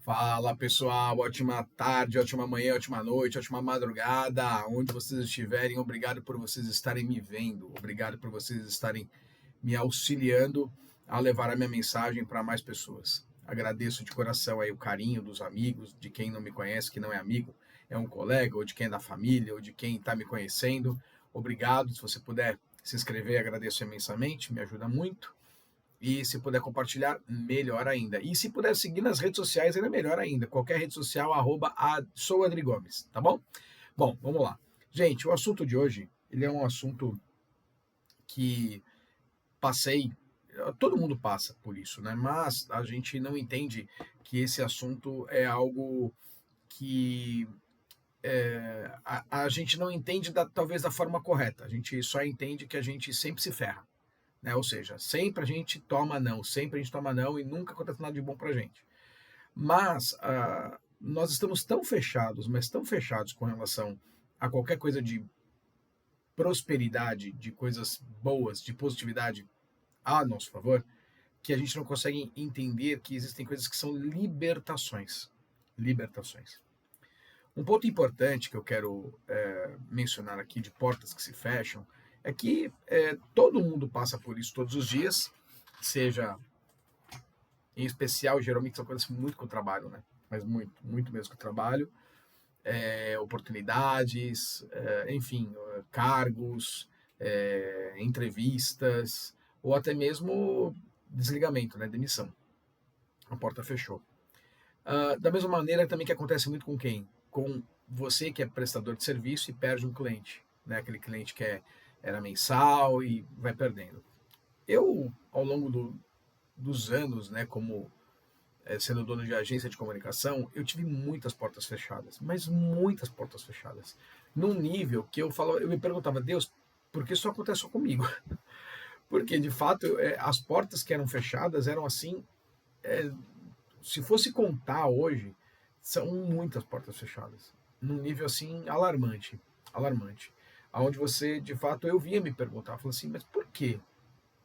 Fala pessoal, ótima tarde, ótima manhã, ótima noite, ótima madrugada, onde vocês estiverem, obrigado por vocês estarem me vendo, obrigado por vocês estarem me auxiliando a levar a minha mensagem para mais pessoas. Agradeço de coração aí o carinho dos amigos, de quem não me conhece, que não é amigo, é um colega, ou de quem é da família, ou de quem está me conhecendo. Obrigado, se você puder se inscrever, agradeço imensamente, me ajuda muito. E se puder compartilhar, melhor ainda. E se puder seguir nas redes sociais, ainda melhor ainda. Qualquer rede social, sou Adri Gomes, tá bom? Bom, vamos lá. Gente, o assunto de hoje, ele é um assunto que passei, todo mundo passa por isso, né? Mas a gente não entende que esse assunto é algo que a gente não entende talvez da forma correta. A gente só entende que a gente sempre se ferra. Né? Ou seja, sempre a gente toma não, sempre a gente toma não e nunca acontece nada de bom pra gente. Mas nós estamos tão fechados, mas tão fechados com relação a qualquer coisa de prosperidade, de coisas boas, de positividade a nosso favor, que a gente não consegue entender que existem coisas que são libertações. Libertações. Um ponto importante que eu quero mencionar aqui de portas que se fecham é que todo mundo passa por isso todos os dias, seja em especial, geralmente isso acontece muito com o trabalho, né? Mas muito, muito mesmo com o trabalho, oportunidades, enfim, cargos, entrevistas, ou até mesmo desligamento, né? Demissão. A porta fechou. Da mesma maneira também que acontece muito com quem? Com você que é prestador de serviço e perde um cliente, né? Aquele cliente que era mensal e vai perdendo. Eu, ao longo dos anos, né, como sendo dono de agência de comunicação, eu tive muitas portas fechadas, mas muitas portas fechadas. Num nível que eu me perguntava, Deus, por que isso acontece só comigo? Porque, de fato, as portas que eram fechadas eram assim, se fosse contar hoje, são muitas portas fechadas, num nível assim alarmante, alarmante, aonde você, de fato, eu via me perguntar, falando assim, mas por quê?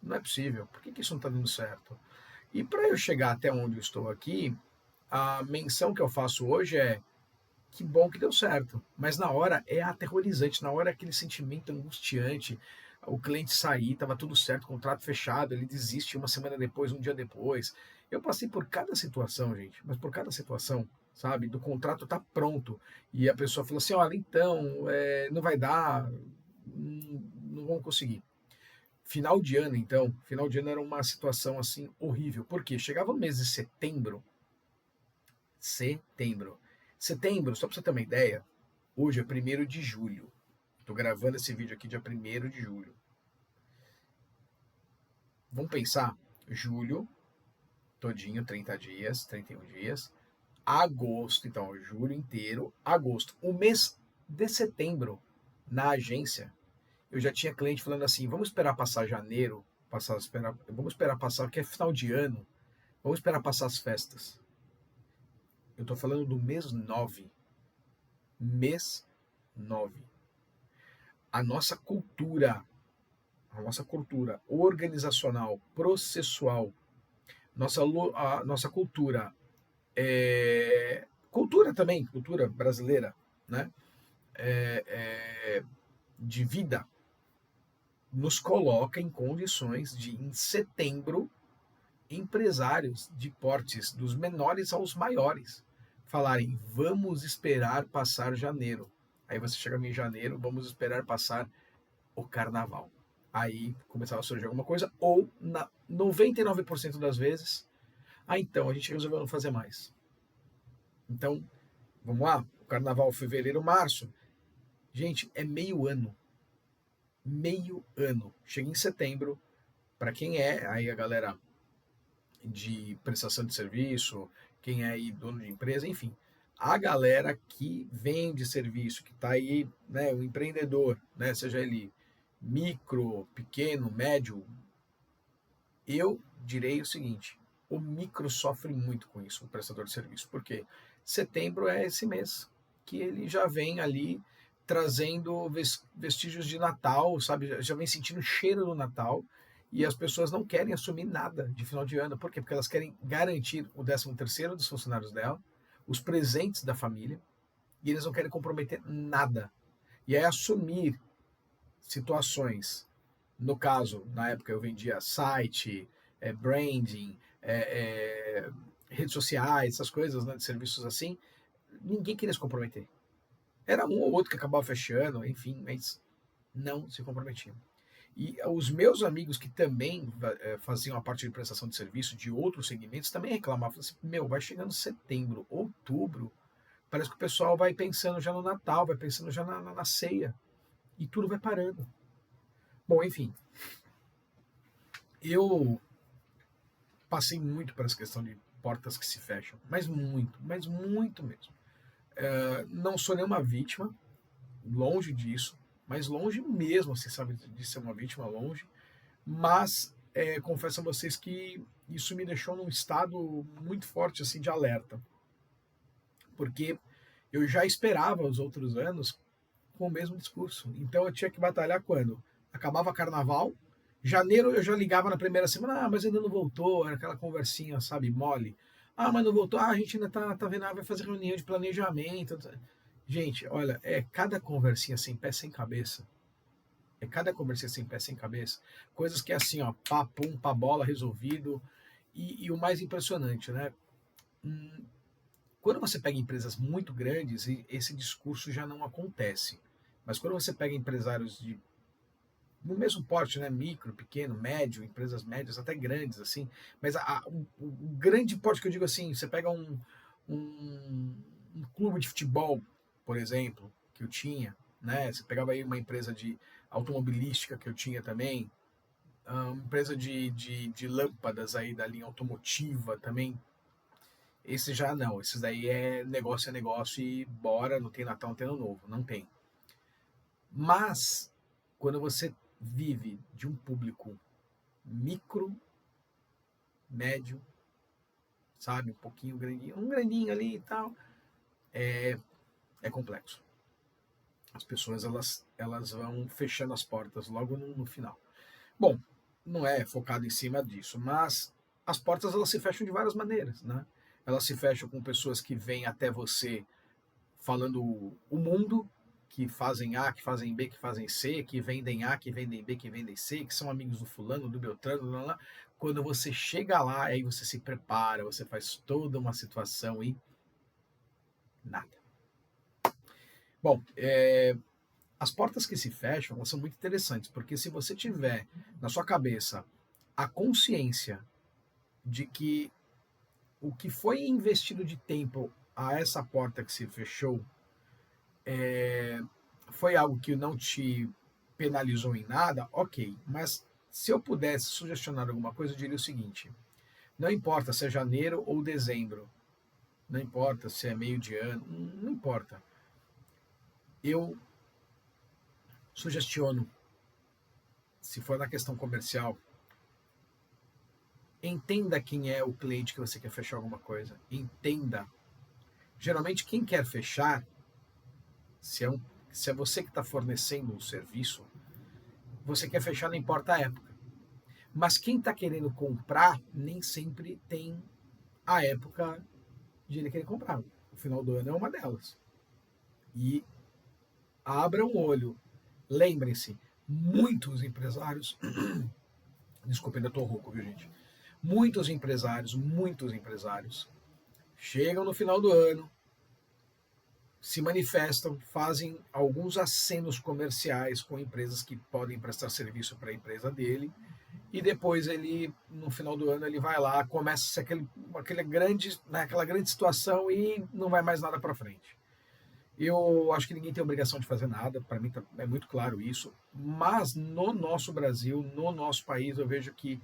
Não é possível, por que isso não está dando certo? E para eu chegar até onde eu estou aqui, a menção que eu faço hoje é que bom que deu certo, mas na hora é aterrorizante, na hora é aquele sentimento angustiante, o cliente sair, estava tudo certo, contrato fechado, ele desiste uma semana depois, um dia depois. Eu passei por cada situação, gente, mas por cada situação, sabe? Do contrato tá pronto e a pessoa falou assim, olha, então, não vai dar, não vamos conseguir. Final de ano, então, final de ano era uma situação assim horrível, porque chegava no mês de setembro, só para você ter uma ideia, hoje é 1º de julho. Estou gravando esse vídeo aqui dia 1º de julho. Vamos pensar, julho, todinho, 30 dias, 31 dias. Agosto, então, julho inteiro, agosto. O mês de setembro, na agência, eu já tinha cliente falando assim, vamos esperar passar janeiro, vamos esperar passar, que é final de ano, vamos esperar passar as festas. Eu estou falando do mês 9. Mês 9. A nossa cultura, a nossa cultura organizacional, processual, a nossa cultura, cultura também, cultura brasileira, né? De vida, nos coloca em condições de, em setembro, empresários de portes dos menores aos maiores falarem, vamos esperar passar janeiro. Aí você chega em janeiro, vamos esperar passar o carnaval. Aí começava a surgir alguma coisa, ou na 99% das vezes, então a gente resolveu não fazer mais. Então, vamos lá, o carnaval fevereiro, março. Gente, é meio ano. Meio ano. Chega em setembro, para quem é aí a galera de prestação de serviço, quem é aí dono de empresa, enfim, a galera que vende serviço, que está aí, né, o empreendedor, né, seja ele micro, pequeno, médio, eu direi o seguinte, o micro sofre muito com isso, o prestador de serviço, porque setembro é esse mês que ele já vem ali trazendo vestígios de Natal, sabe, já vem sentindo o cheiro do Natal, e as pessoas não querem assumir nada de final de ano. Por quê? Porque elas querem garantir o 13º dos funcionários dela, os presentes da família, e eles não querem comprometer nada. E aí assumir situações, no caso, na época eu vendia site, branding, redes sociais, essas coisas, né, de serviços assim, ninguém queria se comprometer. Era um ou outro que acabava fechando, enfim, mas não se comprometiam. E os meus amigos que também faziam a parte de prestação de serviço de outros segmentos também reclamavam assim, meu, vai chegando setembro, outubro, parece que o pessoal vai pensando já no Natal, vai pensando já na ceia, e tudo vai parando. Bom, enfim, eu passei muito por essa questão de portas que se fecham, mas muito mesmo. Não sou nenhuma vítima, longe disso, mas longe mesmo, assim, sabe, de ser uma vítima, longe. Mas confesso a vocês que isso me deixou num estado muito forte, assim, de alerta, porque eu já esperava os outros anos com o mesmo discurso. Então eu tinha que batalhar quando acabava carnaval. Janeiro eu já ligava na primeira semana, mas ainda não voltou, era aquela conversinha, sabe, mole. Mas não voltou, a gente ainda tá vendo, vai fazer reunião de planejamento. Gente, olha, é cada conversinha sem pé, sem cabeça. É cada conversinha sem pé, sem cabeça. Coisas que é assim, ó, pá, pum, pá, bola, resolvido. E o mais impressionante, né? Quando você pega empresas muito grandes, esse discurso já não acontece. Mas quando você pega empresários no mesmo porte, né, micro, pequeno, médio, empresas médias, até grandes, assim, mas o grande porte que eu digo assim, você pega um, um clube de futebol, por exemplo, que eu tinha, né, você pegava aí uma empresa de automobilística que eu tinha também, uma empresa de lâmpadas aí da linha automotiva também, esse já não, esses daí é negócio e bora, não tem Natal, não tem Ano Novo, não tem. Mas, quando você vive de um público micro, médio, sabe, um pouquinho grandinho, um grandinho ali e tal, é complexo. As pessoas, elas vão fechando as portas logo no final. Bom, não é focado em cima disso, mas as portas, elas se fecham de várias maneiras, né? Elas se fecham com pessoas que vêm até você falando o mundo, que fazem A, que fazem B, que fazem C, que vendem A, que vendem B, que vendem C, que são amigos do fulano, do Beltrano, lá, lá. Quando você chega lá, aí você se prepara, você faz toda uma situação e nada. Bom, as portas que se fecham, elas são muito interessantes, porque se você tiver na sua cabeça a consciência de que o que foi investido de tempo a essa porta que se fechou foi algo que não te penalizou em nada, ok. Mas se eu pudesse sugestionar alguma coisa, eu diria o seguinte: não importa se é janeiro ou dezembro, não importa se é meio de ano, não importa. Eu sugestiono, se for na questão comercial, entenda quem é o cliente que você quer fechar alguma coisa. Entenda. Geralmente, quem quer fechar, se é você que está fornecendo um serviço, você quer fechar, não importa a época. Mas quem está querendo comprar nem sempre tem a época de ele querer comprar. O final do ano é uma delas. E abram o olho. Lembrem-se, muitos empresários. Desculpa, ainda estou rouco, viu, gente? Muitos empresários chegam no final do ano, se manifestam, fazem alguns acenos comerciais com empresas que podem prestar serviço para a empresa dele, e depois ele, no final do ano, ele vai lá, começa a ser aquela grande situação e não vai mais nada para frente. Eu acho que ninguém tem obrigação de fazer nada, para mim é muito claro isso, mas no nosso Brasil, no nosso país, eu vejo que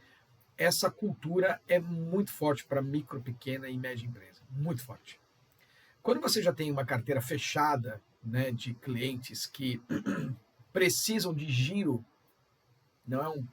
essa cultura é muito forte para micro, pequena e média empresa, muito forte. Quando você já tem uma carteira fechada, né, de clientes que precisam de giro, não é um.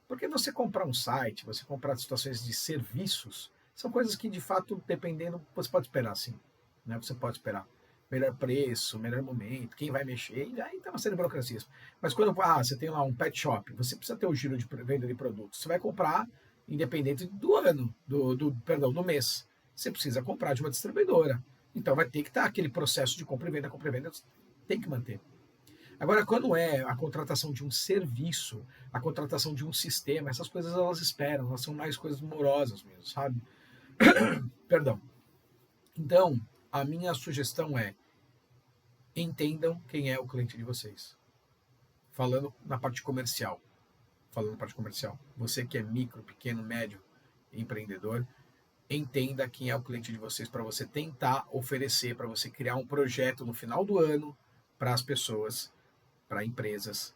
Porque você comprar um site, você comprar situações de serviços, são coisas que de fato, dependendo, você pode esperar sim. Né? Você pode esperar. Melhor preço, melhor momento, quem vai mexer, e aí tem uma série de burocracias. Mas quando você tem lá um pet shop, você precisa ter o giro de venda de produtos. Você vai comprar, independente do ano, do mês. Você precisa comprar de uma distribuidora. Então vai ter que estar aquele processo de compra e venda tem que manter. Agora, quando é a contratação de um serviço, a contratação de um sistema, essas coisas elas esperam, elas são mais coisas morosas mesmo, sabe? Perdão. Então, a minha sugestão é: entendam quem é o cliente de vocês. Falando na parte comercial. Falando na parte comercial. Você que é micro, pequeno, médio empreendedor, entenda quem é o cliente de vocês para você tentar oferecer, para você criar um projeto no final do ano para as pessoas, para empresas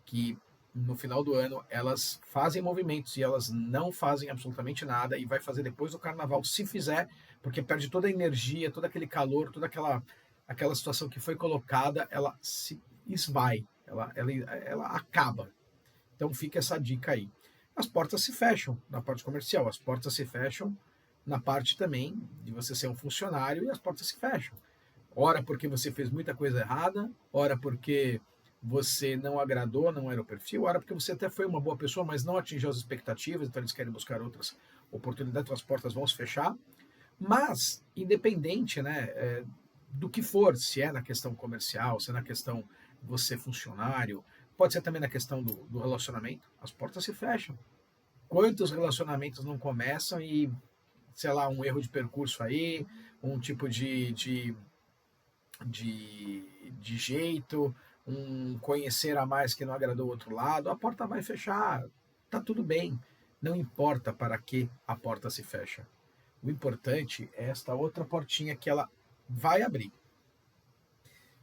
que no final do ano elas fazem movimentos e elas não fazem absolutamente nada e vai fazer depois do carnaval, se fizer, porque perde toda a energia, todo aquele calor, toda aquela situação que foi colocada, ela se esvai, ela acaba. Então fica essa dica aí. As portas se fecham na parte comercial, as portas se fecham na parte também de você ser um funcionário e as portas se fecham. Ora porque você fez muita coisa errada, ora porque você não agradou, não era o perfil, ora porque você até foi uma boa pessoa, mas não atingiu as expectativas, então eles querem buscar outras oportunidades, então as portas vão se fechar. Mas, independente, né, do que for, se é na questão comercial, se é na questão de você funcionário, pode ser também na questão do relacionamento, as portas se fecham. Quantos relacionamentos não começam e, sei lá, um erro de percurso aí, um tipo de jeito, um conhecer a mais que não agradou o outro lado, a porta vai fechar, tá tudo bem. Não importa para que a porta se fecha. O importante é esta outra portinha que ela vai abrir.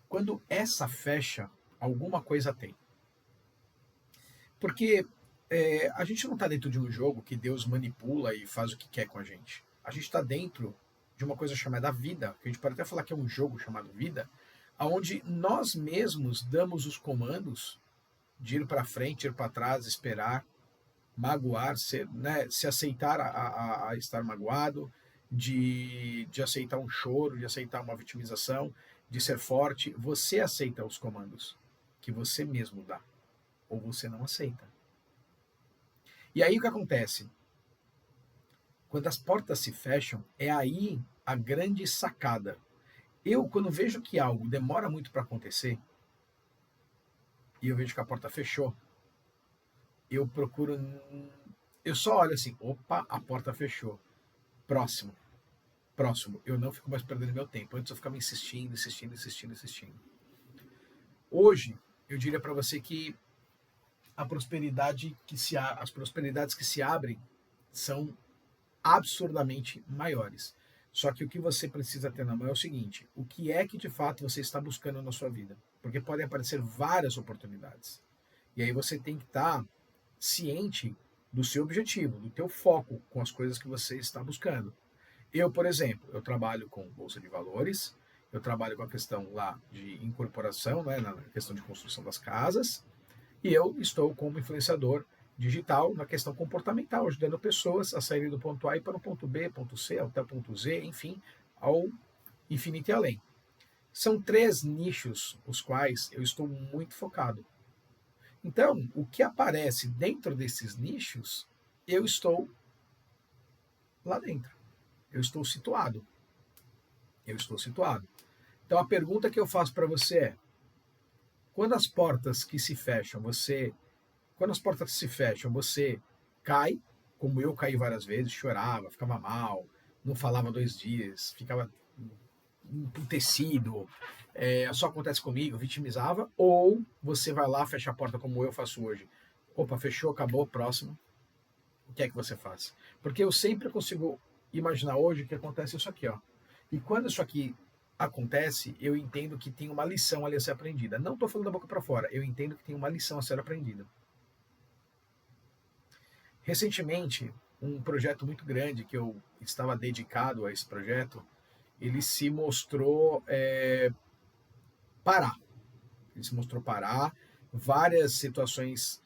Quando essa fecha, alguma coisa tem. Porque a gente não está dentro de um jogo que Deus manipula e faz o que quer com a gente. A gente está dentro de uma coisa chamada vida, que a gente pode até falar que é um jogo chamado vida, onde nós mesmos damos os comandos de ir para frente, ir para trás, esperar, magoar, se aceitar a estar magoado, de aceitar um choro, de aceitar uma vitimização, de ser forte. Você aceita os comandos que você mesmo dá, ou você não aceita. E aí o que acontece? Quando as portas se fecham, é aí a grande sacada. Eu, quando vejo que algo demora muito para acontecer, e eu vejo que a porta fechou, eu procuro. Eu só olho assim: opa, a porta fechou. Próximo, próximo. Eu não fico mais perdendo meu tempo. Antes eu ficava insistindo, insistindo, insistindo, insistindo. Hoje, eu diria para você que as prosperidades que se abrem são absurdamente maiores. Só que o que você precisa ter na mão é o seguinte: o que é que de fato você está buscando na sua vida? Porque podem aparecer várias oportunidades. E aí você tem que estar ciente do seu objetivo, do teu foco com as coisas que você está buscando. Eu, por exemplo, eu trabalho com bolsa de valores, eu trabalho com a questão lá de incorporação, né, na questão de construção das casas, e eu estou como influenciador digital na questão comportamental, ajudando pessoas a saírem do ponto A e para o ponto B, ponto C, até o ponto Z, enfim, ao infinito e além. São 3 nichos os quais eu estou muito focado. Então, o que aparece dentro desses nichos, eu estou lá dentro. Eu estou situado. Eu estou situado. Então, a pergunta que eu faço para você é: quando as portas que se fecham, quando as portas se fecham, você cai, como eu caí várias vezes, chorava, ficava mal, não falava 2 dias, ficava emputecido, só acontece comigo, vitimizava, ou você vai lá, fecha a porta como eu faço hoje. Opa, fechou, acabou, próximo. O que é que você faz? Porque eu sempre consigo imaginar hoje que acontece isso aqui, ó. E quando isso aqui acontece, eu entendo que tem uma lição ali a ser aprendida. Não estou falando da boca para fora, eu entendo que tem uma lição a ser aprendida. Recentemente, um projeto muito grande que eu estava dedicado a esse projeto, ele se mostrou parar. Ele se mostrou parar. Várias situações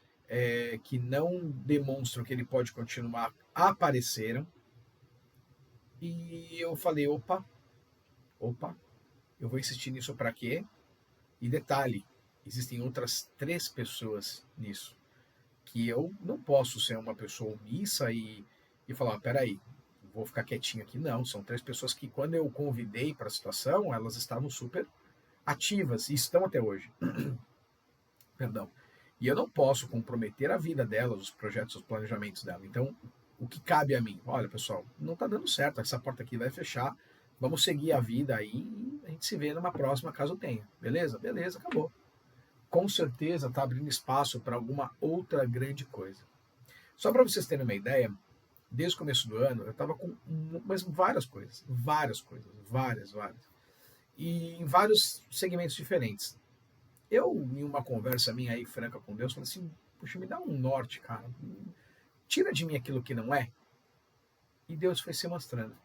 que não demonstram que ele pode continuar apareceram. E eu falei: opa, eu vou insistir nisso para quê? E detalhe, existem outras 3 pessoas nisso, que eu não posso ser uma pessoa omissa e falar: peraí, vou ficar quietinho aqui. Não, são 3 pessoas que quando eu convidei para a situação, elas estavam super ativas e estão até hoje. Perdão. E eu não posso comprometer a vida delas, os projetos, os planejamentos dela. Então, o que cabe a mim? Olha, pessoal, não está dando certo, essa porta aqui vai fechar, vamos seguir a vida aí e a gente se vê numa próxima, caso tenha. Beleza? Beleza, acabou. Com certeza está abrindo espaço para alguma outra grande coisa. Só para vocês terem uma ideia, desde o começo do ano, eu estava com várias coisas. Várias. E em vários segmentos diferentes. Eu, em uma conversa minha aí, franca com Deus, falei assim, puxa, me dá um norte, cara. Tira de mim aquilo que não é. E Deus foi se mostrando.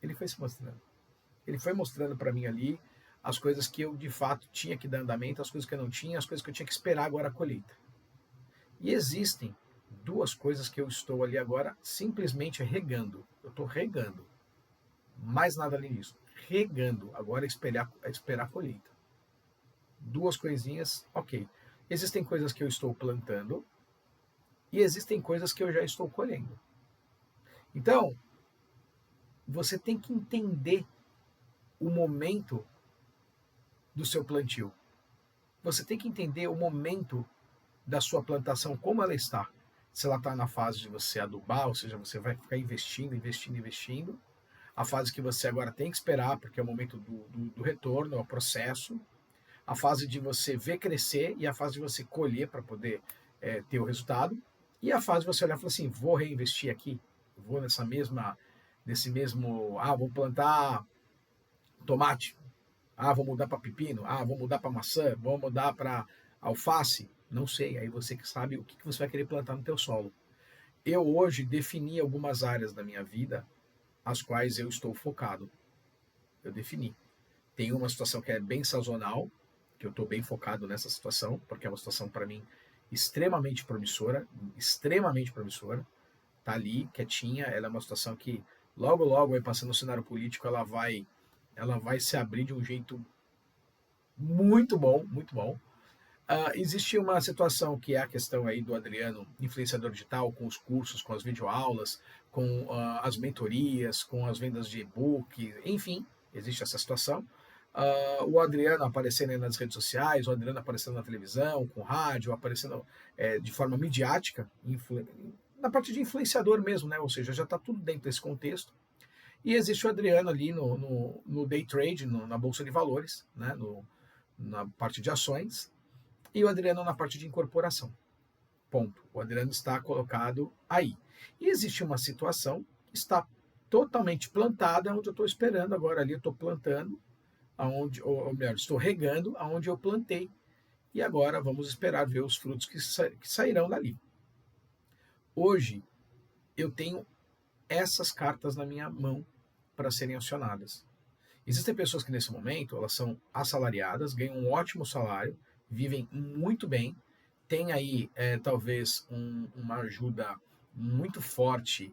Ele foi se mostrando. Ele foi mostrando para mim ali as coisas que eu, de fato, tinha que dar andamento, as coisas que eu não tinha, as coisas que eu tinha que esperar agora a colheita. E existem 2 coisas que eu estou ali agora simplesmente regando. Eu estou regando. Mais nada além disso. Regando. Agora é esperar a colheita. 2 coisinhas, ok. Existem coisas que eu estou plantando e existem coisas que eu já estou colhendo. Então, você tem que entender o momento do seu plantio. Você tem que entender o momento da sua plantação, como ela está. Se ela está na fase de você adubar, ou seja, você vai ficar investindo. A fase que você agora tem que esperar, porque é o momento do retorno, é o processo. A fase de você ver crescer e a fase de você colher para poder ter o resultado. E a fase de você olhar e falar assim, vou reinvestir aqui, vou nesse mesmo, vou plantar tomate, vou mudar para pepino, vou mudar para maçã, vou mudar para alface, não sei, aí você que sabe o que você vai querer plantar no teu solo. Eu hoje defini algumas áreas da minha vida as quais eu estou focado. Eu defini. Tem uma situação que é bem sazonal, que eu estou bem focado nessa situação, porque é uma situação para mim extremamente promissora, tá ali, quietinha, ela é uma situação que logo vai passando no cenário político, ela vai se abrir de um jeito muito bom, muito bom. Existe uma situação que é a questão aí do Adriano, influenciador digital, com os cursos, com as videoaulas, com as mentorias, com as vendas de e-book, enfim, existe essa situação. O Adriano aparecendo nas redes sociais, o Adriano aparecendo na televisão, com rádio, aparecendo de forma midiática, na parte de influenciador mesmo, né? Ou seja, já está tudo dentro desse contexto. E existe o Adriano ali no day trade, na Bolsa de Valores, né? Na parte de ações, e o Adriano na parte de incorporação. Ponto. O Adriano está colocado aí. E existe uma situação que está totalmente plantada, onde eu estou esperando agora ali, eu estou plantando, ou melhor, estou regando aonde eu plantei. E agora vamos esperar ver os frutos que sairão dali. Hoje, eu tenho essas cartas na minha mão para serem acionadas. Existem pessoas que nesse momento elas são assalariadas, ganham um ótimo salário, vivem muito bem, tem aí talvez uma ajuda muito forte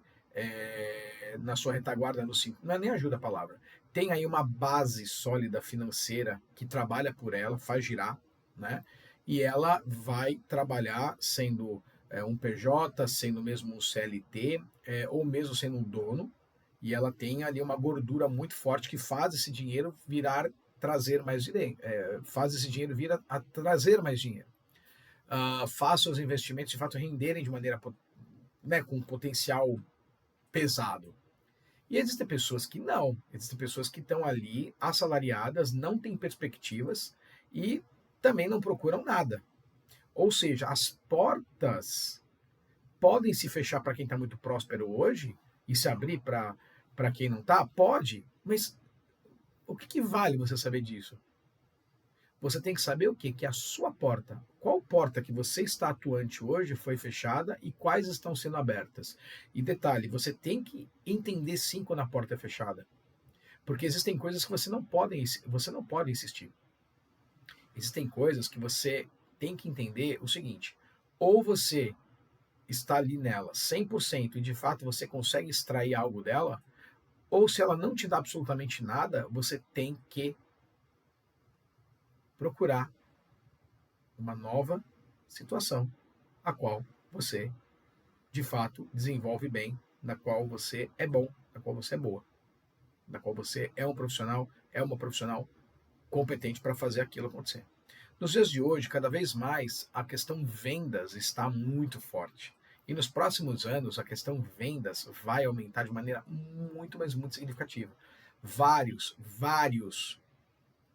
na sua retaguarda, não é nem ajuda a palavra, tem aí uma base sólida financeira que trabalha por ela, faz girar, né? E ela vai trabalhar sendo um PJ, sendo mesmo um CLT, ou mesmo sendo um dono, e ela tem ali uma gordura muito forte que faz esse dinheiro trazer mais dinheiro, faz esse dinheiro vir a trazer mais dinheiro. Faça os investimentos de fato renderem de maneira, né, com potencial pesado. E existem pessoas que não, existem pessoas que estão ali assalariadas, não têm perspectivas e também não procuram nada. Ou seja, as portas podem se fechar para quem está muito próspero hoje e se abrir para quem não está? Pode, mas o que vale você saber disso? Você tem que saber o quê? Que a sua porta, qual porta que você está atuante hoje foi fechada e quais estão sendo abertas. E detalhe, você tem que entender sim quando a porta é fechada. Porque existem coisas que você não pode insistir. Existem coisas que você tem que entender o seguinte, ou você está ali nela 100% e de fato você consegue extrair algo dela, ou se ela não te dá absolutamente nada, você tem que procurar uma nova situação, a qual você, de fato, desenvolve bem, na qual você é bom da qual você é boa, da qual você é um profissional, é uma profissional competente para fazer aquilo acontecer. Nos dias de hoje, cada vez mais, a questão vendas está muito forte. E nos próximos anos, a questão vendas vai aumentar de maneira muito, mas muito significativa.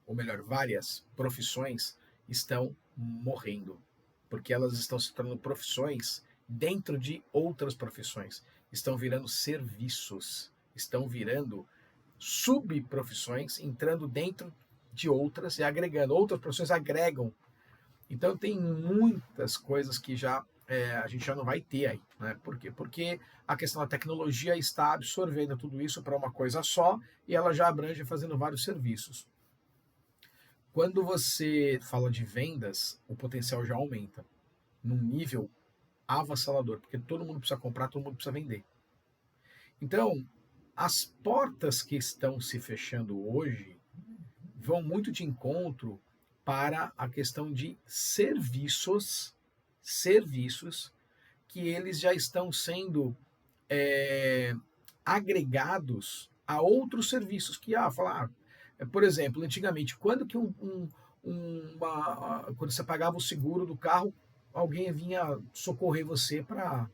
Ou melhor, várias profissões estão morrendo, porque elas estão se tornando profissões dentro de outras profissões, estão virando serviços, estão virando subprofissões, entrando dentro de outras e agregando. Outras profissões agregam. Então tem muitas coisas que a gente já não vai ter aí. Né? Por quê? Porque a questão da tecnologia está absorvendo tudo isso para uma coisa só e ela já abrange fazendo vários serviços. Quando você fala de vendas, o potencial já aumenta num nível avassalador, porque todo mundo precisa comprar, todo mundo precisa vender. Então, as portas que estão se fechando hoje vão muito de encontro para a questão de serviços que eles já estão sendo agregados a outros serviços que, por exemplo, antigamente, quando que quando você pagava o seguro do carro, alguém vinha socorrer você para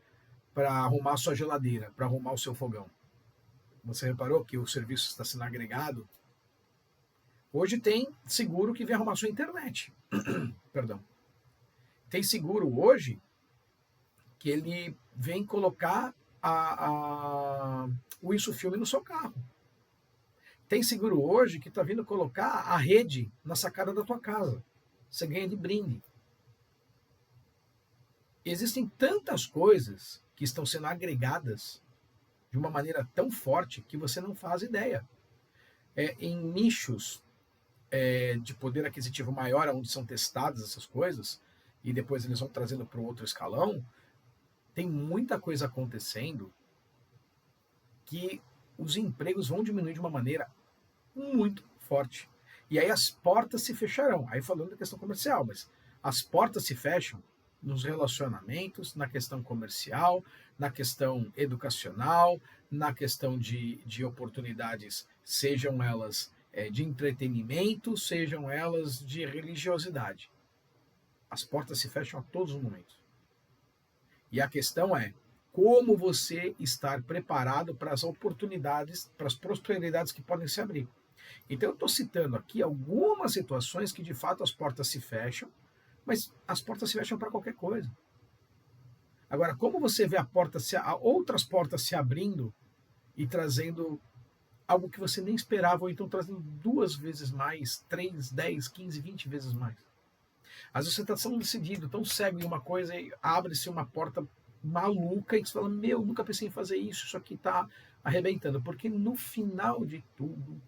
arrumar a sua geladeira, para arrumar o seu fogão? Você reparou que o serviço está sendo agregado? Hoje tem seguro que vem arrumar sua internet. Perdão. Tem seguro hoje que ele vem colocar o InsuFilme no seu carro. Tem seguro hoje que está vindo colocar a rede na sacada da tua casa. Você ganha de brinde. Existem tantas coisas que estão sendo agregadas de uma maneira tão forte que você não faz ideia. Em nichos de poder aquisitivo maior, onde são testadas essas coisas, e depois eles vão trazendo para o outro escalão, tem muita coisa acontecendo que os empregos vão diminuir de uma maneira muito forte. E aí as portas se fecharão. Aí falando da questão comercial, mas as portas se fecham nos relacionamentos, na questão comercial, na questão educacional, na questão de oportunidades, sejam elas de entretenimento, sejam elas de religiosidade. As portas se fecham a todos os momentos. E a questão é como você estar preparado para as oportunidades, para as prosperidades que podem se abrir. Então eu estou citando aqui algumas situações que de fato as portas se fecham, mas as portas se fecham para qualquer coisa. Agora, como você vê outras portas se abrindo e trazendo algo que você nem esperava, ou então trazendo 2 vezes mais, 3, 10, 15, 20 vezes mais. Às vezes você está tão decidido, tão cego em uma coisa e abre-se uma porta maluca e você fala, nunca pensei em fazer isso aqui está arrebentando. Porque no final de tudo,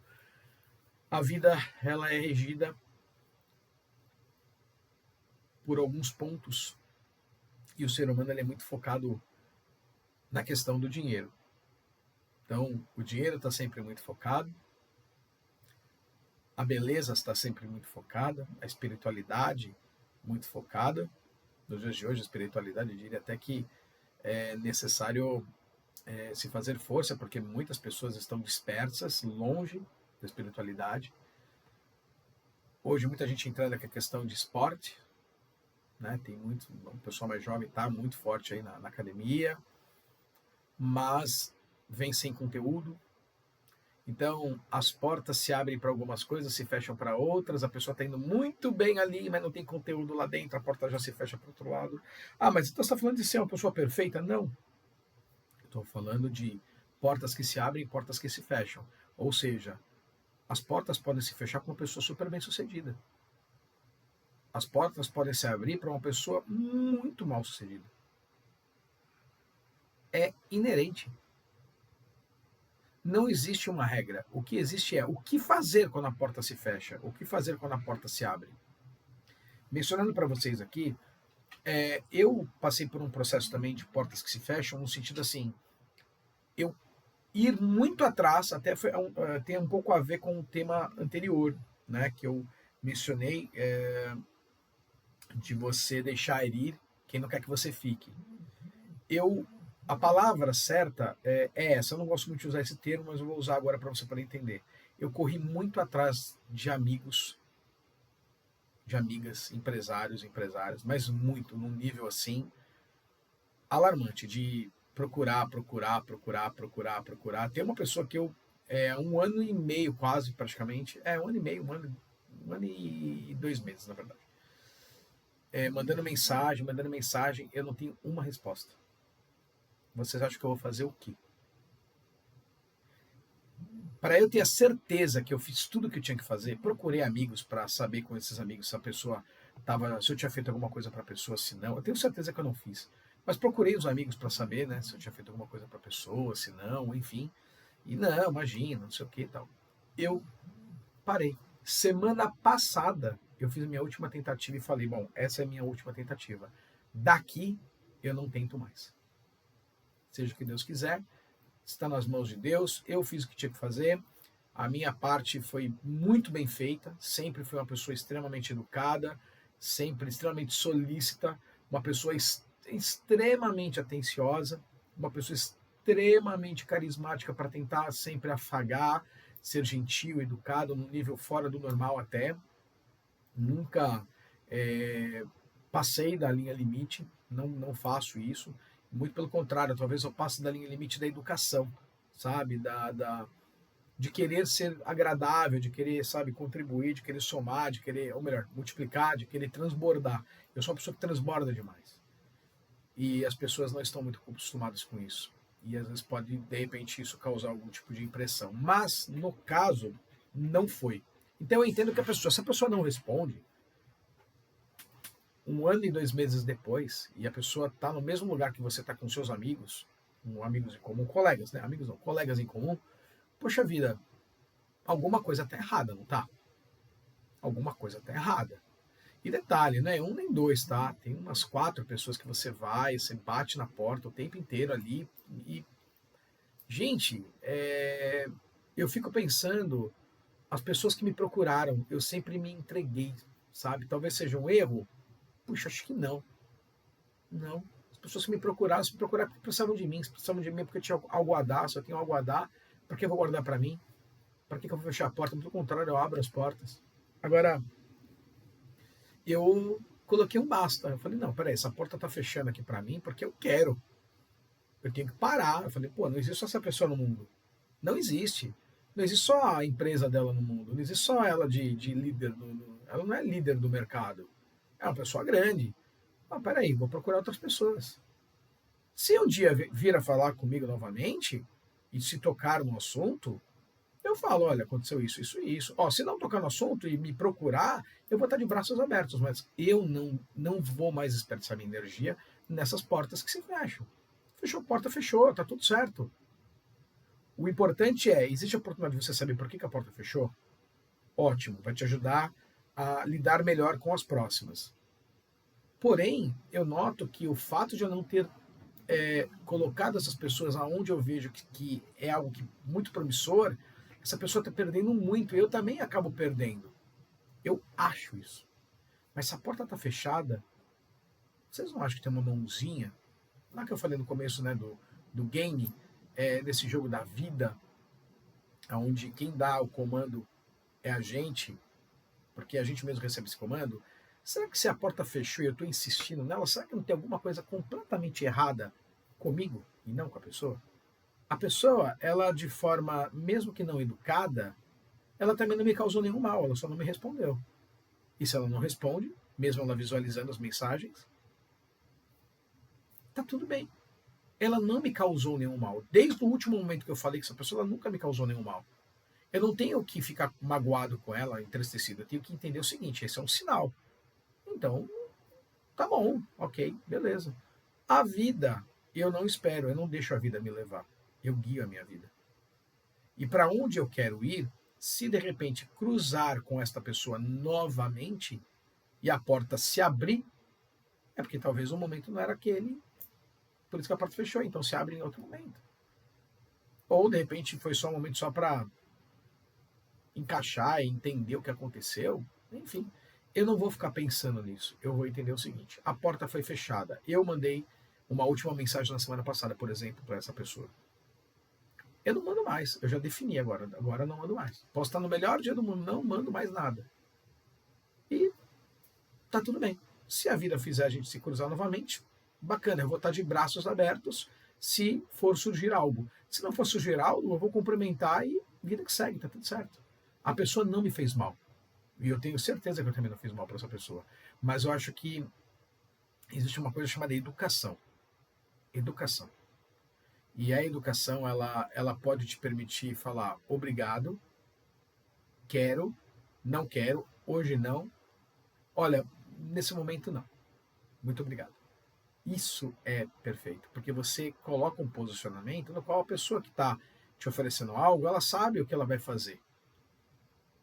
a vida ela é regida por alguns pontos e o ser humano ele é muito focado na questão do dinheiro. Então, o dinheiro está sempre muito focado, a beleza está sempre muito focada, a espiritualidade muito focada. Nos dias de hoje, a espiritualidade, eu diria até que é necessário se fazer força, porque muitas pessoas estão dispersas, longe da espiritualidade. Hoje, muita gente entrando com a questão de esporte, né? Tem muito, o pessoal mais jovem está muito forte aí na academia, mas vem sem conteúdo. Então, as portas se abrem para algumas coisas, se fecham para outras, a pessoa está indo muito bem ali, mas não tem conteúdo lá dentro, a porta já se fecha para o outro lado. Mas então você está falando de ser uma pessoa perfeita? Não. Estou falando de portas que se abrem e portas que se fecham. Ou seja, as portas podem se fechar para uma pessoa super bem sucedida. As portas podem se abrir para uma pessoa muito mal sucedida. É inerente. Não existe uma regra. O que existe é o que fazer quando a porta se fecha, o que fazer quando a porta se abre. Mencionando para vocês aqui, eu passei por um processo também de portas que se fecham, no sentido assim, eu ir muito atrás, até tem um pouco a ver com o tema anterior, né, que eu mencionei, de você deixar ir quem não quer que você fique. Eu A palavra certa é essa. Eu não gosto muito de usar esse termo, mas eu vou usar agora para você poder entender. Eu corri muito atrás de amigos, de amigas, empresários, empresárias, mas muito, num nível assim, alarmante, de procurar, procurar, procurar, procurar, procurar. Tem uma pessoa que eu, 1 ano e meio quase, praticamente, 1 ano e meio, 1 ano e 2 meses, na verdade, mandando mensagem, eu não tenho uma resposta. Vocês acham que eu vou fazer o quê? Para eu ter a certeza que eu fiz tudo o que eu tinha que fazer, procurei amigos para saber com esses amigos se a pessoa tava, se eu tinha feito alguma coisa para a pessoa, se não. Eu tenho certeza que eu não fiz. Mas procurei os amigos para saber, né, se eu tinha feito alguma coisa para a pessoa, se não, enfim. E não, imagina, não sei o que e tal. Eu parei. Semana passada eu fiz a minha última tentativa e falei, bom, essa é a minha última tentativa. Daqui eu não tento mais. Seja o que Deus quiser, está nas mãos de Deus, eu fiz o que tinha que fazer, a minha parte foi muito bem feita, sempre fui uma pessoa extremamente educada, sempre extremamente solícita, uma pessoa extremamente atenciosa, uma pessoa extremamente carismática para tentar sempre afagar, ser gentil, educado, num nível fora do normal até. Nunca passei da linha limite, não faço isso. Muito pelo contrário, talvez eu passe da linha limite da educação, sabe? De querer ser agradável, de querer, sabe, contribuir, de querer somar, de querer, ou melhor, multiplicar, de querer transbordar. Eu sou uma pessoa que transborda demais. E as pessoas não estão muito acostumadas com isso. E às vezes pode, de repente, isso causar algum tipo de impressão. Mas, no caso, não foi. Então eu entendo que se a pessoa não responde, 1 ano e 2 meses depois, e a pessoa está no mesmo lugar que você está com seus amigos, amigos em comum, colegas, né? Amigos não, colegas em comum, poxa vida, alguma coisa está errada, não tá? Alguma coisa está errada. E detalhe, não é um nem dois, tá? Tem umas 4 pessoas que você vai, você bate na porta o tempo inteiro ali. E, gente, eu fico pensando, as pessoas que me procuraram, eu sempre me entreguei, sabe? Talvez seja um erro. Puxa, acho que não. Não. As pessoas que me procuraram, se me procuraram porque precisavam de mim. Se precisavam de mim porque eu tinha algo a dar, se eu tenho algo a dar, para que eu vou guardar para mim? Para que eu vou fechar a porta? Pelo contrário, eu abro as portas. Agora, eu coloquei um basta. Eu falei, não, peraí, essa porta tá fechando aqui para mim porque eu quero. Eu tenho que parar. Eu falei, pô, não existe só essa pessoa no mundo. Não existe. Não existe só a empresa dela no mundo. Não existe só ela de líder. Ela não é líder do mercado. É uma pessoa grande. Ah, peraí, vou procurar outras pessoas. Se um dia vir a falar comigo novamente e se tocar no assunto, eu falo, olha, aconteceu isso, isso e isso. Ó, se não tocar no assunto e me procurar, eu vou estar de braços abertos, mas eu não vou mais desperdiçar minha energia nessas portas que se fecham. Fechou a porta, fechou, tá tudo certo. O importante existe a oportunidade de você saber por que a porta fechou? Ótimo, vai te ajudar a lidar melhor com as próximas. Porém, eu noto que o fato de eu não ter colocado essas pessoas aonde eu vejo que é algo muito promissor, essa pessoa está perdendo muito, eu também acabo perdendo. Eu acho isso. Mas se a porta está fechada, vocês não acham que tem uma mãozinha? Lá que eu falei no começo, né, do game, desse jogo da vida, onde quem dá o comando é a gente, porque a gente mesmo recebe esse comando. Será que se a porta fechou e eu estou insistindo nela, será que não tem alguma coisa completamente errada comigo e não com a pessoa? A pessoa, ela de forma, mesmo que não educada, ela também não me causou nenhum mal, ela só não me respondeu. E se ela não responde, mesmo ela visualizando as mensagens, tá tudo bem. Ela não me causou nenhum mal. Desde o último momento que eu falei com essa pessoa, ela nunca me causou nenhum mal. Eu não tenho que ficar magoado com ela, entristecido. Eu tenho que entender o seguinte: esse é um sinal. Então, tá bom, ok, beleza. A vida, eu não espero, eu não deixo a vida me levar. Eu guio a minha vida. E para onde eu quero ir, se de repente cruzar com esta pessoa novamente e a porta se abrir, é porque talvez o momento não era aquele, por isso que a porta fechou, então se abre em outro momento. Ou de repente foi só um momento só para encaixar e entender o que aconteceu. Enfim, eu não vou ficar pensando nisso. Eu vou entender o seguinte: a porta foi fechada. Eu mandei uma última mensagem na semana passada, por exemplo, para essa pessoa. Eu não mando mais, eu já defini agora eu não mando mais. Posso estar no melhor dia do mundo, não mando mais nada. E tá tudo bem. Se a vida fizer a gente se cruzar novamente, bacana, eu vou estar de braços abertos se for surgir algo. Se não for surgir algo, eu vou cumprimentar e vida que segue, tá tudo certo. A pessoa não me fez mal. E eu tenho certeza que eu também não fiz mal para essa pessoa. Mas eu acho que existe uma coisa chamada educação. Educação. E a educação, ela pode te permitir falar obrigado, quero, não quero, hoje não. Olha, nesse momento não. Muito obrigado. Isso é perfeito, porque você coloca um posicionamento no qual a pessoa que está te oferecendo algo, ela sabe o que ela vai fazer.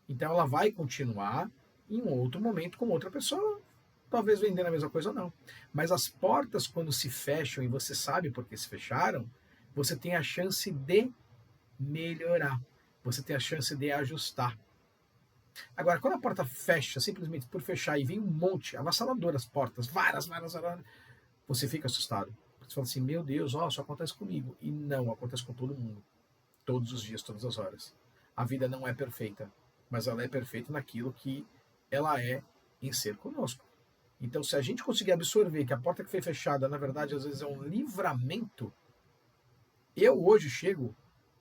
Então ela vai continuar em um outro momento com outra pessoa, talvez vendendo a mesma coisa ou não. Mas as portas, quando se fecham e você sabe por que se fecharam, você tem a chance de melhorar. Você tem a chance de ajustar. Agora, quando a porta fecha, simplesmente por fechar, e vem um monte, avassaladoras portas, várias, você fica assustado. Você fala assim, meu Deus, ó, só acontece comigo. E não, acontece com todo mundo. Todos os dias, todas as horas. A vida não é perfeita, mas ela é perfeita naquilo que ela é em ser conosco. Então, se a gente conseguir absorver que a porta que foi fechada, na verdade, às vezes é um livramento, eu hoje chego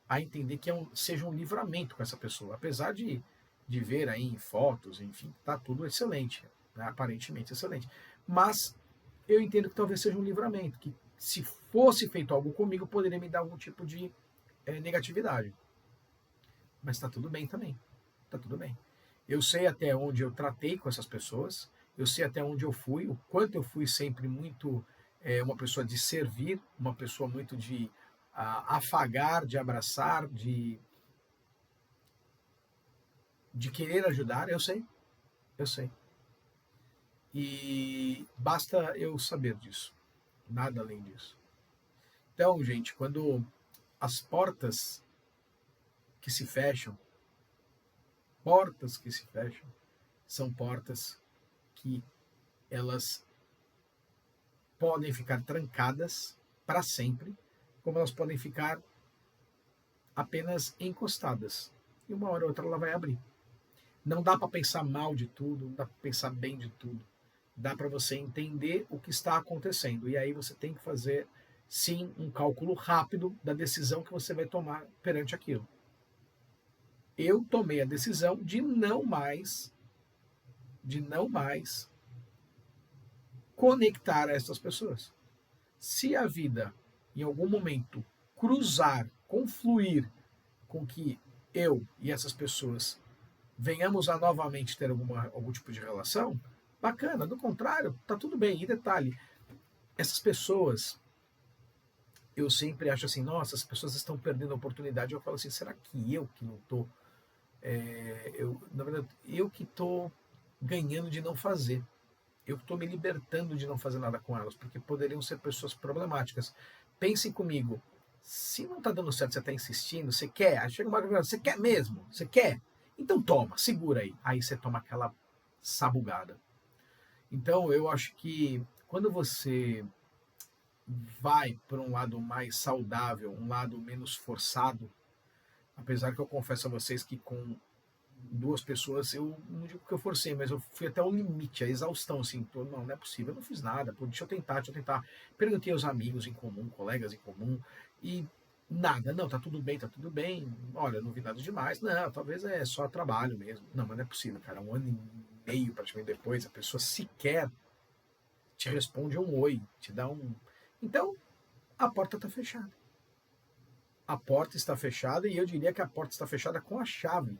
a entender que seja um livramento com essa pessoa. Apesar de ver aí em fotos, enfim, tá tudo excelente, né? Aparentemente excelente. Mas eu entendo que talvez seja um livramento, que se fosse feito algo comigo, poderia me dar algum tipo de negatividade. Mas está tudo bem também. Está tudo bem. Eu sei até onde eu tratei com essas pessoas, eu sei até onde eu fui, o quanto eu fui sempre muito uma pessoa de servir, uma pessoa muito de afagar, de abraçar, de querer ajudar, eu sei, eu sei. E basta eu saber disso, nada além disso. Então, gente, quando as que se fecham, portas que se fecham, são portas que elas podem ficar trancadas para sempre, como elas podem ficar apenas encostadas. E uma hora ou outra ela vai abrir. Não dá para pensar mal de tudo, não dá para pensar bem de tudo. Dá para você entender o que está acontecendo. E aí você tem que fazer, sim, um cálculo rápido da decisão que você vai tomar perante aquilo. Eu tomei a decisão de não mais conectar a essas pessoas. Se a vida, em algum momento, cruzar, confluir com que eu e essas pessoas venhamos a novamente ter algum tipo de relação, bacana. Do contrário, tá tudo bem. E detalhe, essas pessoas, eu sempre acho assim, nossa, as pessoas estão perdendo a oportunidade. Eu falo assim, será que eu que não tô? Na verdade, eu que tô ganhando de não fazer. Eu estou me libertando de não fazer nada com elas, porque poderiam ser pessoas problemáticas. Pensem comigo, se não está dando certo, você está insistindo, você quer, aí chega uma hora, você quer mesmo, você quer? Então toma, segura aí. Aí você toma aquela sabugada. Então eu acho que quando você vai para um lado mais saudável, um lado menos forçado, apesar que eu confesso a vocês que com duas pessoas, eu não digo que eu forcei, mas eu fui até o limite, a exaustão, assim, não é possível, eu não fiz nada, pô, deixa eu tentar. Perguntei aos amigos em comum, colegas em comum, e nada, não, tá tudo bem, olha, não vi nada demais, não, talvez é só trabalho mesmo. Não, mas não é possível, cara, 1 ano e meio praticamente depois, a pessoa sequer te responde um oi, te dá um... Então, a porta está fechada. A porta está fechada e eu diria que a porta está fechada com a chave.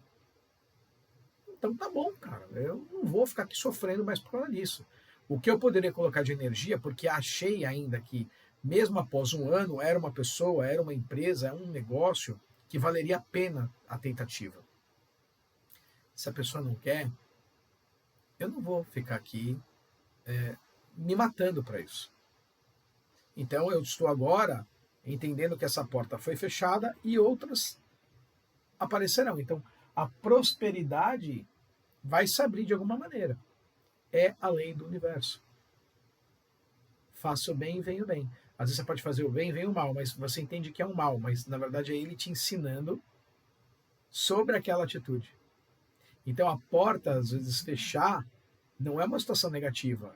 Então tá bom, cara. Eu não vou ficar aqui sofrendo mais por causa disso. O que eu poderia colocar de energia, porque achei ainda que, mesmo após 1 ano, era uma pessoa, era uma empresa, era um negócio que valeria a pena a tentativa. Se a pessoa não quer, eu não vou ficar aqui me matando para isso. Então eu estou agora entendendo que essa porta foi fechada e outras aparecerão. Então a prosperidade vai se abrir de alguma maneira. É a lei do universo. Faça o bem e venha o bem. Às vezes você pode fazer o bem, vem o mal, mas você entende que é um mal, mas na verdade é ele te ensinando sobre aquela atitude. Então a porta, às vezes, fechar não é uma situação negativa,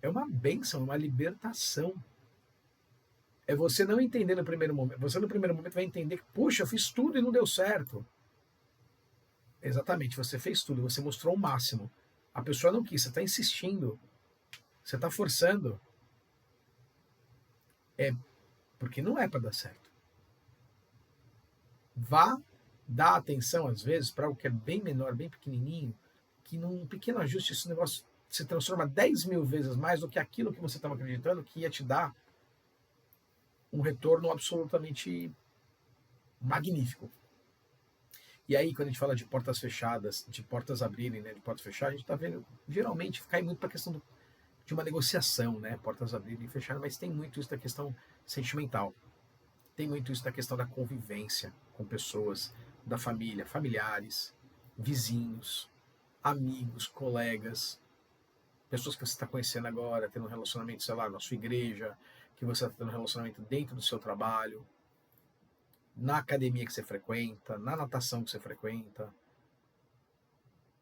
é uma bênção, é uma libertação. É você não entender no primeiro momento. Você no primeiro momento vai entender que, puxa, eu fiz tudo e não deu certo. Exatamente, você fez tudo, você mostrou o máximo. A pessoa não quis, você está insistindo, você está forçando. É porque não é para dar certo. Vá dar atenção, às vezes, para algo que é bem menor, bem pequenininho, que num pequeno ajuste esse negócio se transforma 10 mil vezes mais do que aquilo que você estava acreditando que ia te dar um retorno absolutamente magnífico. E aí, quando a gente fala de portas fechadas, de portas abrirem, né, de portas fechadas, a gente está vendo, geralmente, cai muito para a questão de uma negociação, né, portas abrirem e fecharem, mas tem muito isso da questão sentimental. Tem muito isso da questão da convivência com pessoas, da família, familiares, vizinhos, amigos, colegas, pessoas que você está conhecendo agora, tendo um relacionamento, sei lá, na sua igreja, que você está tendo um relacionamento dentro do seu trabalho, na academia que você frequenta, na natação que você frequenta.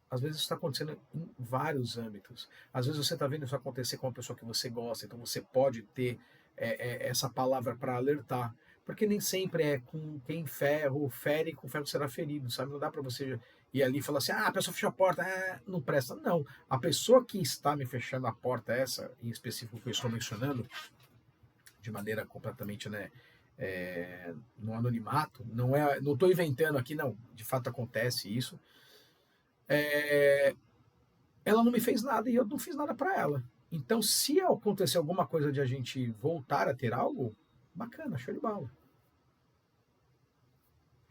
Às vezes isso está acontecendo em vários âmbitos. Às vezes você está vendo isso acontecer com uma pessoa que você gosta, então você pode ter essa palavra para alertar. Porque nem sempre é com quem ferro, fere, com ferro será ferido, sabe? Não dá para você ir ali e falar assim, a pessoa fechou a porta, não presta. Não, a pessoa que está me fechando a porta, essa em específico que eu estou mencionando, de maneira completamente, né, no anonimato, não estou inventando aqui, não, de fato acontece isso, ela não me fez nada e eu não fiz nada para ela. Então, se acontecer alguma coisa de a gente voltar a ter algo, bacana, show de bola.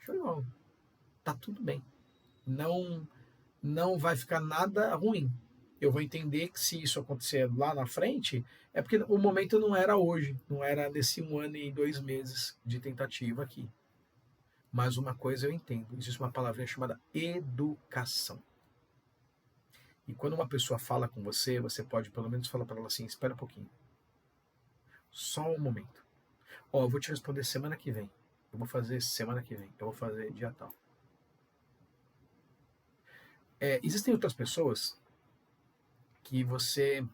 Show de bola. Tá tudo bem. Não, não vai ficar nada ruim. Eu vou entender que se isso acontecer lá na frente, é porque o momento não era hoje, não era nesse 1 ano e 2 meses de tentativa aqui. Mas uma coisa eu entendo, existe uma palavrinha chamada educação. E quando uma pessoa fala com você, você pode pelo menos falar para ela assim, espera um pouquinho. Só um momento. Eu vou te responder semana que vem. Eu vou fazer semana que vem. Eu vou fazer dia tal. Existem outras pessoas que você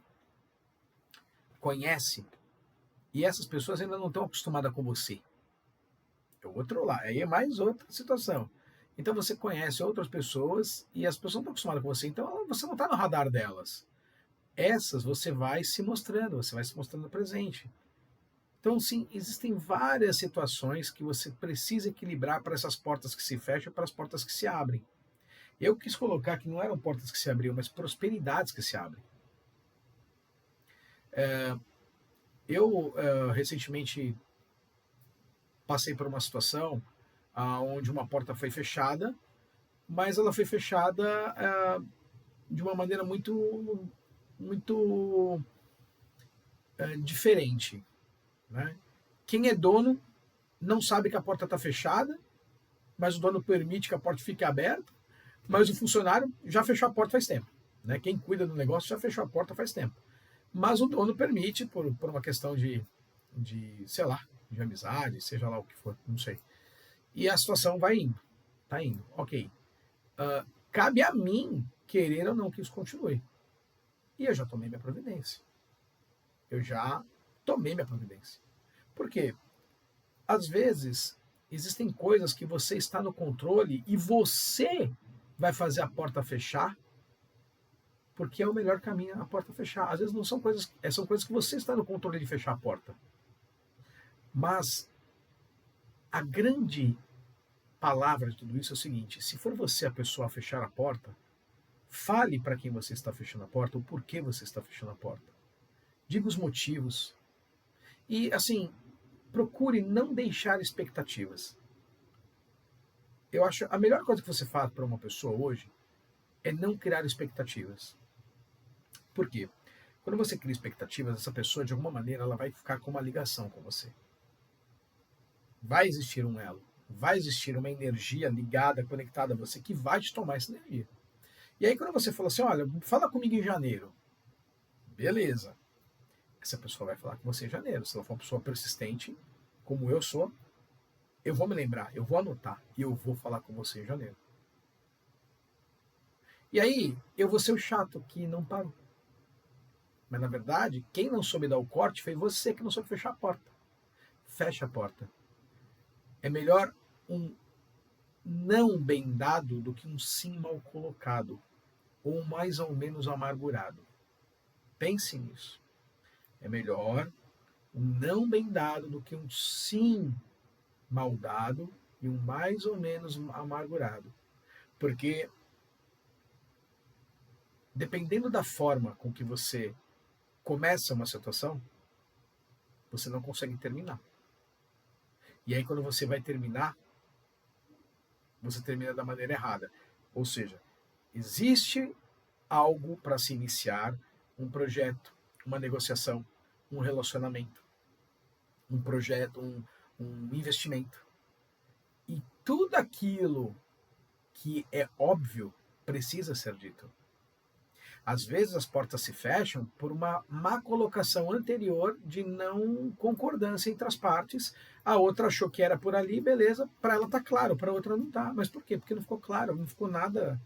conhece e essas pessoas ainda não estão acostumadas com você. É o outro lado. Aí é mais outra situação. Então você conhece outras pessoas e as pessoas não estão acostumadas com você. Então você não está no radar delas. Essas você vai se mostrando presente. Então, sim, existem várias situações que você precisa equilibrar para essas portas que se fecham e para as portas que se abrem. Eu quis colocar que não eram portas que se abriam, mas prosperidades que se abrem. Eu recentemente passei por uma situação onde uma porta foi fechada, mas ela foi fechada de uma maneira muito, muito diferente. Né? Quem é dono não sabe que a porta está fechada, mas o dono permite que a porta fique aberta, mas o funcionário já fechou a porta faz tempo. Né? Quem cuida do negócio já fechou a porta faz tempo. Mas o dono permite, por uma questão sei lá, de amizade, seja lá o que for, não sei. E a situação vai indo, tá indo, ok. Cabe a mim querer ou não que isso continue. E eu já tomei minha providência. Por quê? Às vezes, existem coisas que você está no controle e você vai fazer a porta fechar porque é o melhor caminho a porta fechar. Às vezes não são coisas, são coisas que você está no controle de fechar a porta. Mas a grande palavra de tudo isso é o seguinte: se for você a pessoa a fechar a porta, fale para quem você está fechando a porta, o porquê você está fechando a porta. Diga os motivos. E, assim, procure não deixar expectativas. Eu acho a melhor coisa que você faz para uma pessoa hoje é não criar expectativas. Por quê? Quando você cria expectativas, essa pessoa, de alguma maneira, ela vai ficar com uma ligação com você. Vai existir um elo. Vai existir uma energia ligada, conectada a você, que vai te tomar essa energia. E aí, quando você fala assim, olha, fala comigo em janeiro. Beleza. essa pessoa vai falar com você em janeiro. Se ela for uma pessoa persistente, como eu sou, eu vou me lembrar, eu vou anotar e eu vou falar com você em janeiro. E aí, eu vou ser o chato que não parou. Mas, na verdade, quem não soube dar o corte foi você que não soube fechar a porta. Fecha a porta. É melhor um não bem dado do que um sim mal colocado, ou mais ou menos amargurado. Pense nisso. É melhor um não bem dado do que um sim mal dado e um mais ou menos amargurado. Porque, dependendo da forma com que você começa uma situação, você não consegue terminar. E aí, quando você vai terminar, você termina da maneira errada. Ou seja, existe algo para se iniciar, um projeto, uma negociação, um relacionamento, um projeto, um investimento. E tudo aquilo que é óbvio precisa ser dito. Às vezes as portas se fecham por uma má colocação anterior de não concordância entre as partes. A outra achou que era por ali, beleza, para ela tá claro, para a outra não tá. Mas por quê? Porque não ficou claro, não ficou nada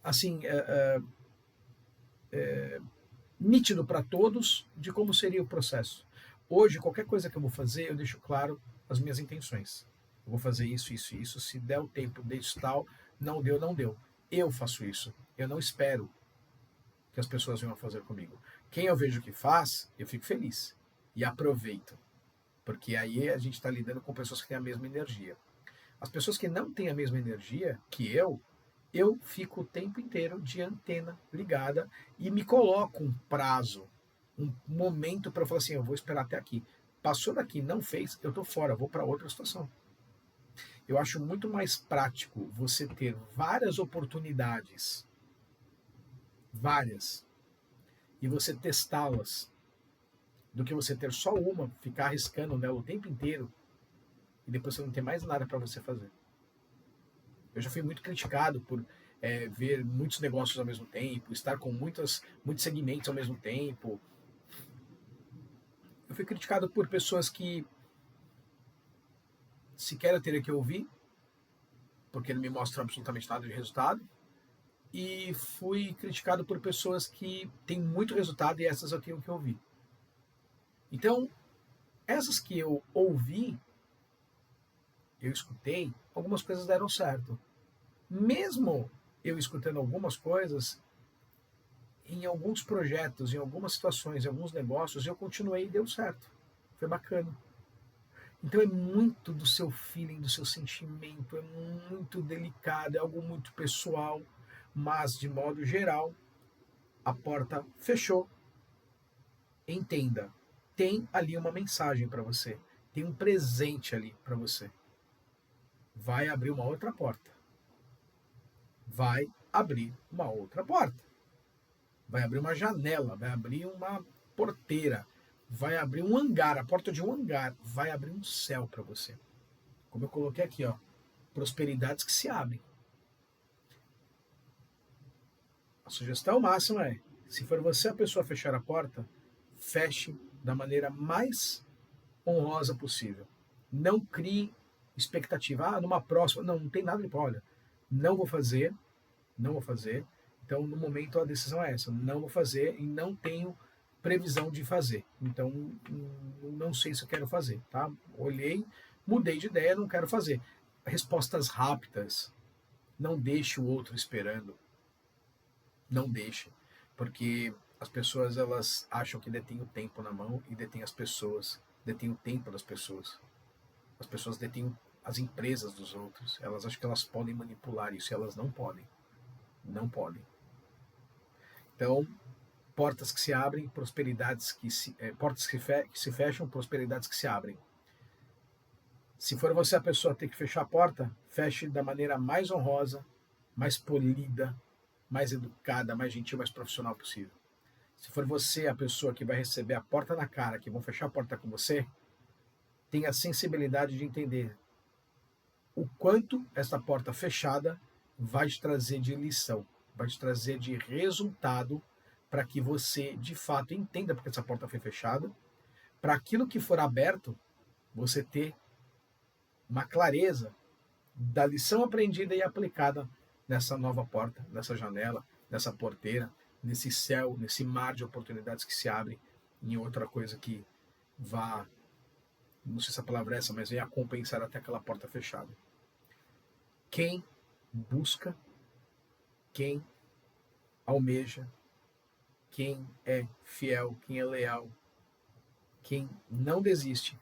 assim nítido para todos de como seria o processo. Hoje, qualquer coisa que eu vou fazer, eu deixo claro as minhas intenções. Eu vou fazer isso, isso, isso. Se der o tempo, deixo tal. Não deu, não deu. Eu faço isso. Eu não espero que as pessoas venham fazer comigo. Quem eu vejo que faz, eu fico feliz e aproveito, porque aí a gente está lidando com pessoas que têm a mesma energia. As pessoas que não têm a mesma energia que eu fico o tempo inteiro de antena ligada e me coloco um prazo, um momento para eu falar assim, eu vou esperar até aqui. Passou daqui, não fez, eu estou fora, vou para outra situação. Eu acho muito mais prático você ter várias oportunidades, várias, e você testá-las, do que você ter só uma, ficar arriscando nela o tempo inteiro e depois você não ter mais nada para você fazer. Eu já fui muito criticado por ver muitos negócios ao mesmo tempo, estar com muitos segmentos ao mesmo tempo. Eu fui criticado por pessoas que sequer eu teria que ouvir, porque não me mostram absolutamente nada de resultado. E fui criticado por pessoas que têm muito resultado e essas eu tenho que ouvir. Então, essas que eu ouvi, eu escutei, algumas coisas deram certo. Mesmo eu escutando algumas coisas, em alguns projetos, em algumas situações, em alguns negócios, eu continuei e deu certo. Foi bacana. Então é muito do seu feeling, do seu sentimento, é muito delicado, é algo muito pessoal, mas de modo geral, a porta fechou. Entenda, tem ali uma mensagem para você, tem um presente ali para você. Vai abrir uma outra porta. Vai abrir uma outra porta. Vai abrir uma janela, vai abrir uma porteira, vai abrir um hangar, a porta de um hangar, vai abrir um céu para você. Como eu coloquei aqui, ó, prosperidades que se abrem. A sugestão máxima é, se for você a pessoa a fechar a porta, feche da maneira mais honrosa possível. Não crie expectativa, numa próxima, não tem nada de, olha, não vou fazer, não vou fazer. Então, no momento, a decisão é essa, não vou fazer e não tenho previsão de fazer. Então, não sei se eu quero fazer, tá? Olhei, mudei de ideia, não quero fazer. Respostas rápidas, não deixe o outro esperando. Não deixe, porque as pessoas elas acham que detêm o tempo na mão e detêm as pessoas, detêm o tempo das pessoas. As pessoas detêm as empresas dos outros. Elas acham que elas podem manipular isso e elas não podem. Não podem. Então, portas que se abrem, prosperidades que se portas que se fecham, prosperidades que se abrem. Se for você a pessoa a ter que fechar a porta, feche da maneira mais honrosa, mais polida, mais educada, mais gentil, mais profissional possível. Se for você a pessoa que vai receber a porta na cara, que vão fechar a porta com você, tenha a sensibilidade de entender o quanto essa porta fechada vai te trazer de lição, vai te trazer de resultado para que você, de fato, entenda porque essa porta foi fechada, para aquilo que for aberto, você ter uma clareza da lição aprendida e aplicada nessa nova porta, nessa janela, nessa porteira, nesse céu, nesse mar de oportunidades que se abre em outra coisa que vá, não sei se a palavra é essa, mas venha a compensar até aquela porta fechada. Quem busca, quem almeja, quem é fiel, quem é leal, quem não desiste,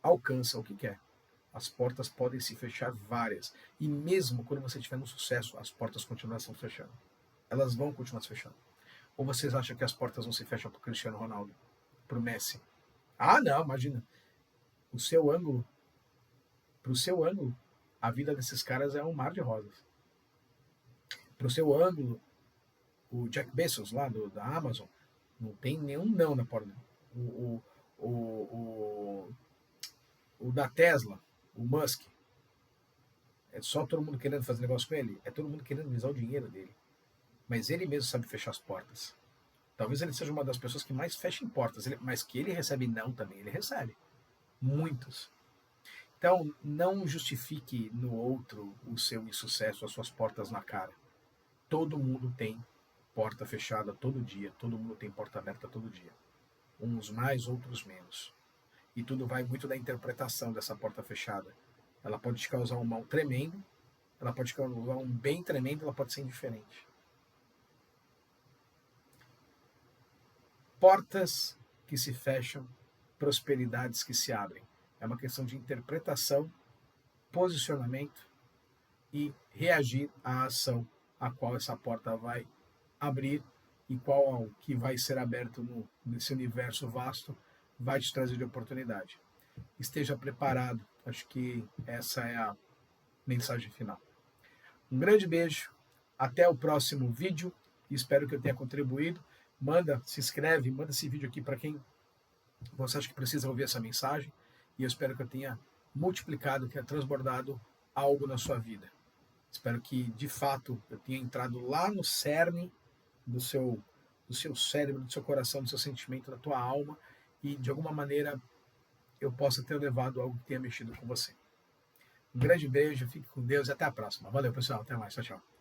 alcança o que quer. As portas podem se fechar várias. E mesmo quando você tiver no sucesso, as portas continuarão se fechando. Elas vão continuar se fechando. Ou vocês acham que as portas não se fecham para o Cristiano Ronaldo? Para o Messi? Ah, não, imagina. O seu ângulo, para o seu ângulo, a vida desses caras é um mar de rosas. Para o seu ângulo, o Jack Bezos lá da Amazon, não tem nenhum não na porta. O da Tesla, o Musk, é só todo mundo querendo fazer negócio com ele? É todo mundo querendo visar o dinheiro dele. Mas ele mesmo sabe fechar as portas. Talvez ele seja uma das pessoas que mais fechem portas, mas que ele recebe não também, ele recebe. Muitos. Então, não justifique no outro o seu insucesso, as suas portas na cara. Todo mundo tem porta fechada todo dia, todo mundo tem porta aberta todo dia. Uns mais, outros menos. E tudo vai muito da interpretação dessa porta fechada. Ela pode te causar um mal tremendo, ela pode te causar um bem tremendo, ela pode ser indiferente. Portas que se fecham, prosperidades que se abrem. É uma questão de interpretação, posicionamento e reagir à ação a qual essa porta vai abrir e qual que vai ser aberto nesse universo vasto vai te trazer de oportunidade. Esteja preparado. Acho que essa é a mensagem final. Um grande beijo. Até o próximo vídeo. Espero que eu tenha contribuído. Se inscreve, manda esse vídeo aqui para quem você acha que precisa ouvir essa mensagem. E eu espero que eu tenha multiplicado, tenha transbordado algo na sua vida. Espero que, de fato, eu tenha entrado lá no cerne do seu cérebro, do seu coração, do seu sentimento, da tua alma, e, de alguma maneira, eu possa ter levado algo que tenha mexido com você. Um grande beijo, fique com Deus e até a próxima. Valeu, pessoal. Até mais. Tchau, tchau.